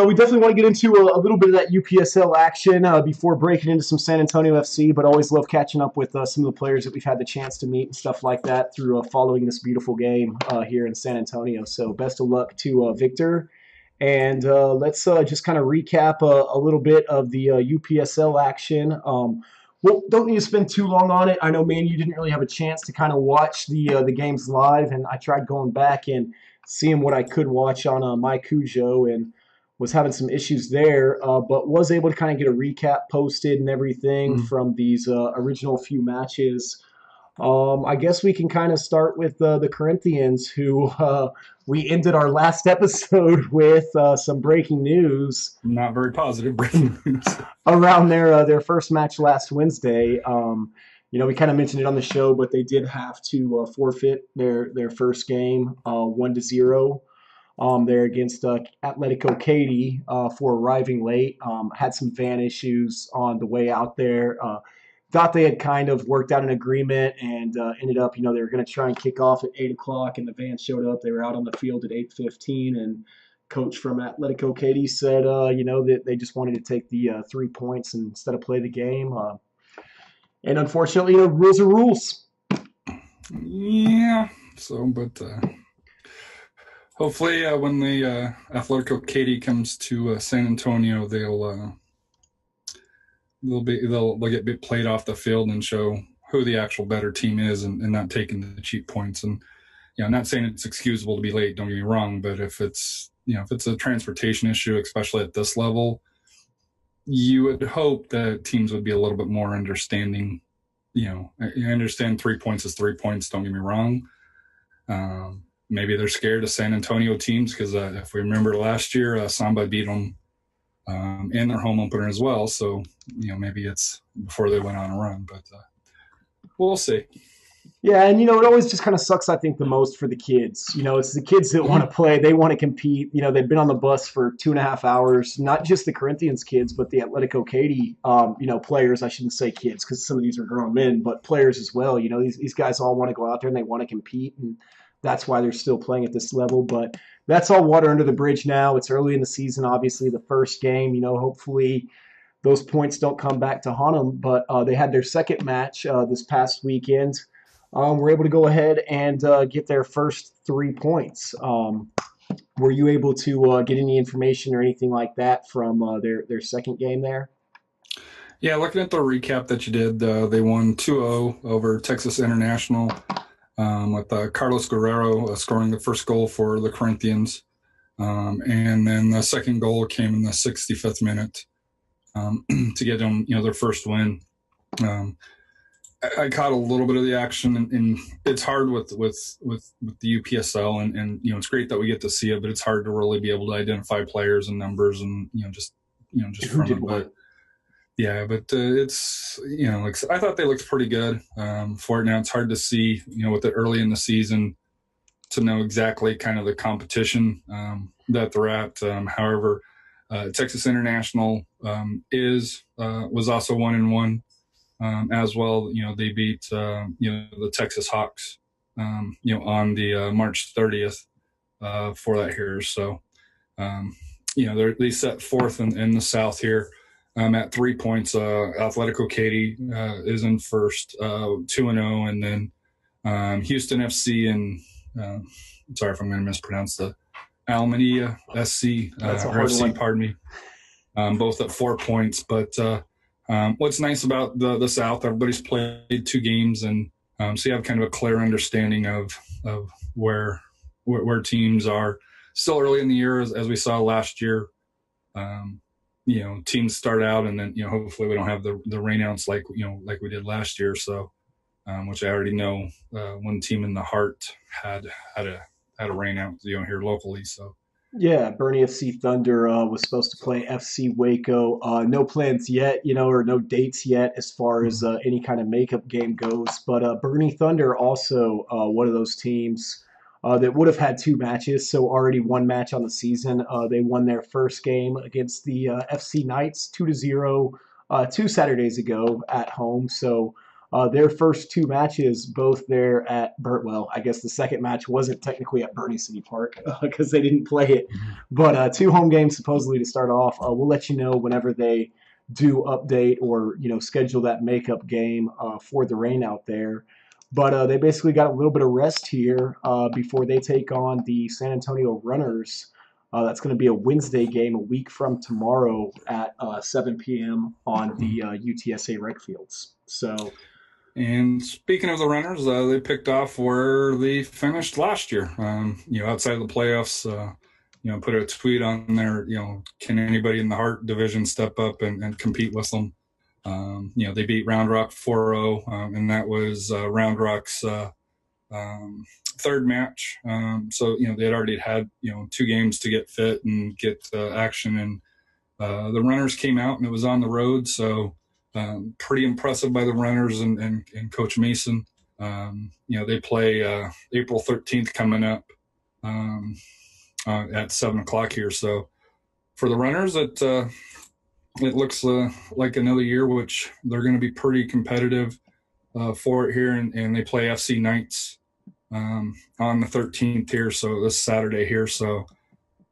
We definitely want to get into a little bit of that UPSL action before breaking into some San Antonio FC, but always love catching up with some of the players that we've had the chance to meet and stuff like that through following this beautiful game here in San Antonio. So best of luck to Victor. And let's just kind of recap a little bit of the UPSL action. Well, don't need to spend too long on it. I know, man, you didn't really have a chance to kind of watch the games live, and I tried going back and seeing what I could watch on my Cujo, and was having some issues there, but was able to kind of get a recap posted and everything Mm. from these original few matches. I guess we can kind of start with the Corinthians, who we ended our last episode with some breaking news Not very positive breaking news. around their first match last Wednesday. We kind of mentioned it on the show, but they did have to forfeit their first game 1-0 there against Atletico Katy for arriving late. Had some van issues on the way out there. Thought they had kind of worked out an agreement and ended up, they were going to try and kick off at 8 o'clock, and the van showed up. They were out on the field at 8:15, and coach from Atletico Katy said, that they just wanted to take the 3 points instead of play the game. And unfortunately, rules are rules. Yeah. So, but hopefully, when the Atletico Katy comes to San Antonio, they'll get played off the field and show who the actual better team is, and not taking the cheap points. And I'm not saying it's excusable to be late. Don't get me wrong, but if it's a transportation issue, especially at this level, you would hope that teams would be a little bit more understanding. I understand 3 points is 3 points. Don't get me wrong. Maybe they're scared of San Antonio teams because if we remember last year, Samba beat them in their home opener as well. So, maybe it's before they went on a run, but we'll see. Yeah, and it always just kind of sucks, I think, the most for the kids. It's the kids that want to play, they want to compete. They've been on the bus for 2.5 hours, not just the Corinthians kids, but the Atletico Katy, players. I shouldn't say kids because some of these are grown men, but players as well. These guys all want to go out there and they want to compete, and that's why they're still playing at this level. But that's all water under the bridge now. It's early in the season, obviously, the first game. Hopefully those points don't come back to haunt them. But they had their second match this past weekend. Were able to go ahead and get their first 3 points. Were you able to get any information or anything like that from their second game there? Yeah, looking at the recap that you did, they won 2-0 over Texas International with Carlos Guerrero scoring the first goal for the Corinthians. And then the second goal came in the 65th minute to get them, their first win. I caught a little bit of the action, and it's hard with the UPSL, and it's great that we get to see it, but it's hard to really be able to identify players and numbers, and just Who from did it. what? But yeah, but it's I thought they looked pretty good for it. Now it's hard to see with it early in the season to know exactly kind of the competition that they're at. However, Texas International was also 1-1. As well, they beat the Texas Hawks, on the March 30th for that here. So, they set fourth in the South here at 3 points. Atletico Katy is in first, 2-0, and then Houston FC and sorry if I'm going to mispronounce the Almeria SC That's a or hard FC, one. pardon me, both at 4 points, but. What's nice about the South, everybody's played 2 games, and so you have kind of a clear understanding of where teams are. Still early in the year, as we saw last year. Teams start out, and then hopefully we don't have the rainouts like we did last year. So, which I already know, one team in the Heart had a rainout here locally. So. Yeah, Bernie FC Thunder was supposed to play FC Waco. No plans yet, or no dates yet as far as any kind of makeup game goes. But Bernie Thunder also one of those teams that would have had 2 matches, so already 1 match on the season. They won their first game against the FC Knights 2-0 2 Saturdays ago at home. So Their first two matches, both there at Well, I guess the second match wasn't technically at Bernie City Park because they didn't play it. But two home games supposedly to start off. We'll let you know whenever they do update or schedule that makeup game for the rain out there. But they basically got a little bit of rest here before they take on the San Antonio Runners. That's going to be a Wednesday game a week from tomorrow at 7 p.m. on the UTSA rec fields. So, and speaking of the Runners, they picked off where they finished last year. Outside of the playoffs, put a tweet on there. Can anybody in the Heart division step up and compete with them? They beat Round Rock 4-0, and that was Round Rock's third match. So they had already had 2 games to get fit and get action, and the Runners came out, and it was on the road. So pretty impressive by the Runners and Coach Mason. They play April 13th coming up at 7:00 here. So for the Runners, it looks like another year, which they're going to be pretty competitive for it here, and they play FC Knights on the 13th here, so this Saturday here. So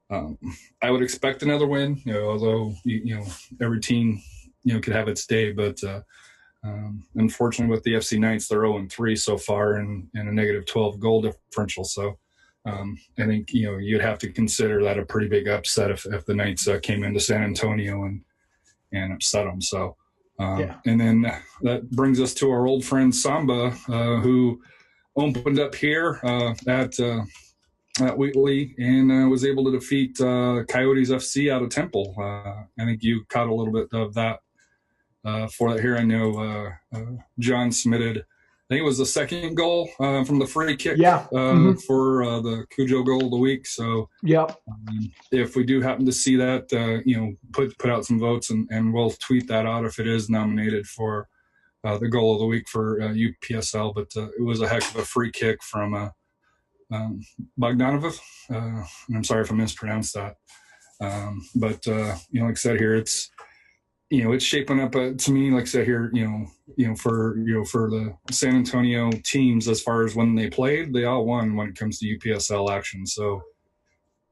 I would expect another win, although every team could have its day, but unfortunately with the FC Knights, they're 0-3 so far and a negative 12 goal differential. So I think you'd have to consider that a pretty big upset if the Knights came into San Antonio and upset them. So and then that brings us to our old friend Samba, who opened up here at Wheatley and was able to defeat Coyotes FC out of Temple. I think you caught a little bit of that for that here. I know John submitted, I think it was the second goal from the free kick for the Cujo goal of the week. So if we do happen to see that, put out some votes and we'll tweet that out if it is nominated for the goal of the week for UPSL. But it was a heck of a free kick from Bogdanov. I'm sorry if I mispronounced that. But like I said here, it's shaping up to me, like I said here, for the San Antonio teams, as far as when they played, they all won when it comes to UPSL action. So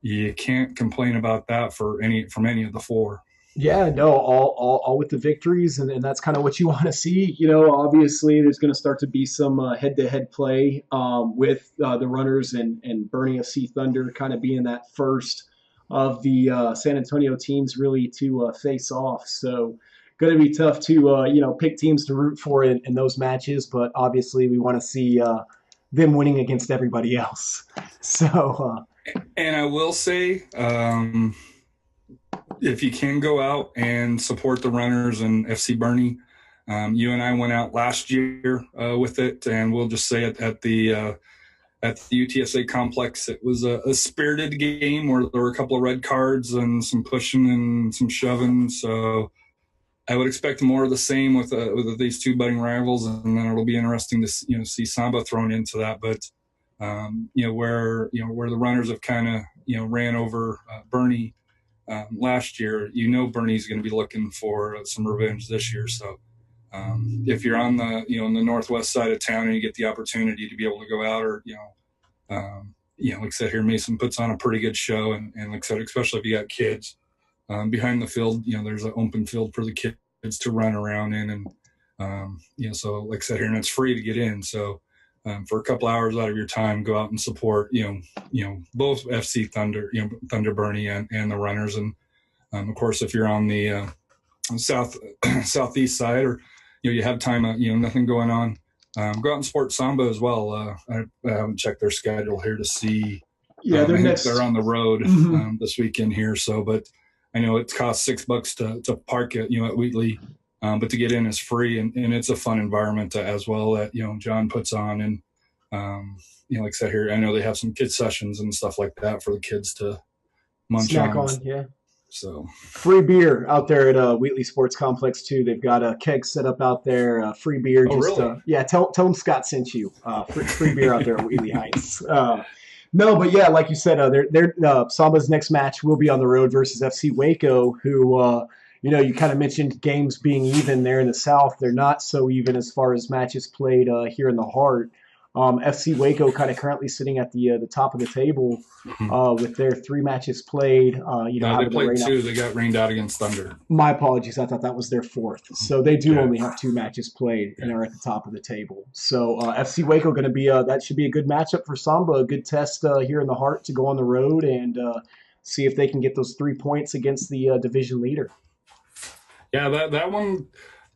you can't complain about that from any of the 4. Yeah, no, all with the victories, and that's kind of what you want to see. Obviously, there's going to start to be some head-to-head play with the Runners and Bernie FC Thunder kind of being that first of the San Antonio teams really to face off. So going to be tough to pick teams to root for in those matches, but obviously we want to see them winning against everybody else. So and I will say, if you can go out and support the Runners and FC Bernie, you and I went out last year with it, and we'll just say it at the UTSA complex. It was a spirited game where there were a couple of red cards and some pushing and some shoving. So I would expect more of the same with these 2 budding rivals, and then it'll be interesting to see Samba thrown into that. But where the Runners have kind of ran over Bernie last year, Bernie's going to be looking for some revenge this year. So if you're on the in the northwest side of town and you get the opportunity to be able to go out, or like I said here, Mason puts on a pretty good show, and like I said, especially if you got kids behind the field, there's an open field for the kids to run around in, and so like I said here, and it's free to get in. So for a couple hours out of your time, go out and support both FC Thunder, Thunder Bernie and the Runners, and of course if you're on the southeast side, or you have time, nothing going on, go out and support Samba as well. I haven't checked their schedule here to see. Yeah, they're on the road this weekend here. So, but I know it costs $6 to park at Wheatley, but to get in is free, and it's a fun environment as well that John puts on. And like I said here, I know they have some kids sessions and stuff like that for the kids to munch on. Yeah. So free beer out there at Wheatley Sports Complex too. They've got a keg set up out there. Free beer. Oh, really? Tell them Scott sent you. Free beer out there at Wheatley Heights. No, but yeah, like you said, Samba's next match will be on the road versus FC Waco, who You kind of mentioned games being even there in the South. They're not so even as far as matches played here in the Heart. FC Waco kind of currently sitting at the top of the table with their 3 matches played. They Having to played rain out. 2. They got rained out against Thunder. My apologies. I thought that was their 4th. So they do Yeah. only have 2 matches played and Yeah. are at the top of the table. So FC Waco going to be that should be a good matchup for Samba, a good test here in the Heart to go on the road and see if they can get those 3 points against the division leader. Yeah, that one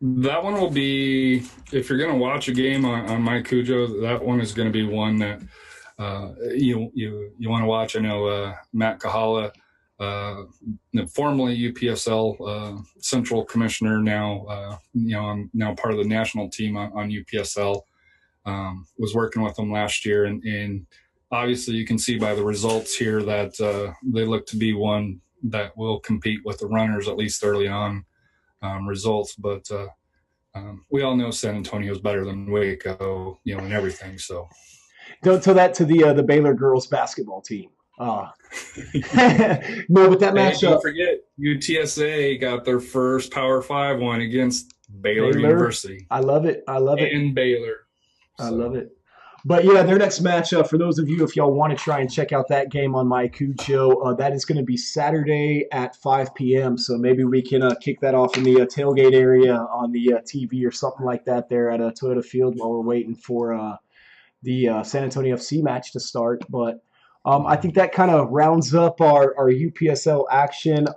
will be, if you're going to watch a game on My Cujo, that one is going to be one that you want to watch. I know Matt Kahala, formerly UPSL Central Commissioner, now I'm now part of the national team on UPSL. Was working with them last year, and obviously you can see by the results here that they look to be one that will compete with the runners, at least early on. Results, but we all know San Antonio is better than Waco, in everything. So Don't tell that to the Baylor girls basketball team. No, but that hey, matchup. don't forget UTSA got their first Power 5 one against Baylor University. I love it. And Baylor. I love it. But yeah, their next matchup, for those of you, if y'all want to try and check out that game on My Cujo, that is going to be Saturday at 5 p.m. So maybe we can kick that off in the tailgate area on the TV or something like that there at Toyota Field while we're waiting for the San Antonio FC match to start. But I think that kind of rounds up our UPSL action.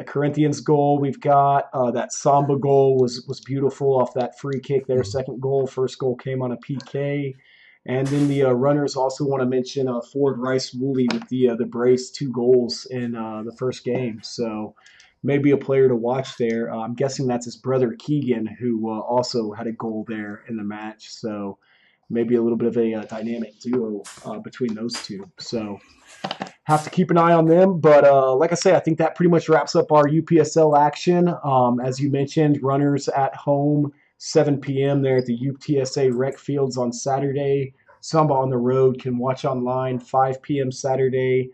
Corinthians goal. We've got that Samba goal was beautiful off that free kick there. Second goal. First goal came on a PK. And then the runners also want to mention Ford Rice Woolley with the brace, 2 goals in the first game. So maybe a player to watch there. I'm guessing that's his brother Keegan, who also had a goal there in the match. So maybe a little bit of a dynamic duo between those two. So have to keep an eye on them. But like I say, I think that pretty much wraps up our UPSL action. As you mentioned, runners at home, 7 p.m. there at the UTSA Rec Fields on Saturday. Samba on the road can watch online, 5 p.m. Saturday.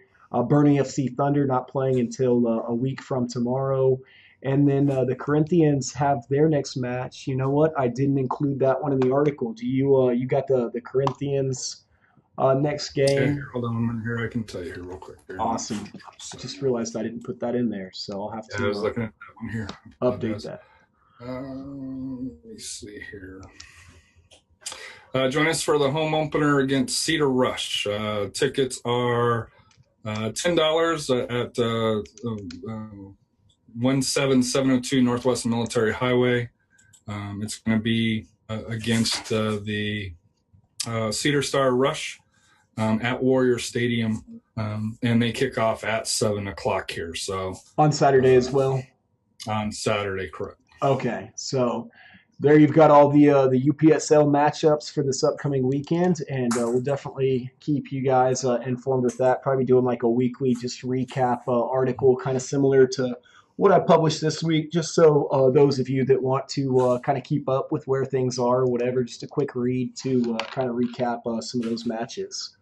Bernie FC Thunder not playing until a week from tomorrow. And then the Corinthians have their next match. You know what? I didn't include that one in the article. Do you? You got the Corinthians next game? Okay, hold on a minute here. I can tell you here real quick. Awesome. I just realized I didn't put that in there, so I'll have to. I was looking at that one here. Update that. Let me see here. Join us for the home opener against Cedar Rush. Tickets are $10 at 17702 Northwest Military Highway. It's going to be against the Cedar Star Rush at Warrior Stadium, and they kick off at 7 o'clock here. So on Saturday as well. On Saturday, correct. Okay, so there you've got all the UPSL matchups for this upcoming weekend, and we'll definitely keep you guys informed with that. Probably doing like a weekly just recap article, kind of similar to what I published this week, just so those of you that want to kind of keep up with where things are or whatever, just a quick read to kind of recap some of those matches.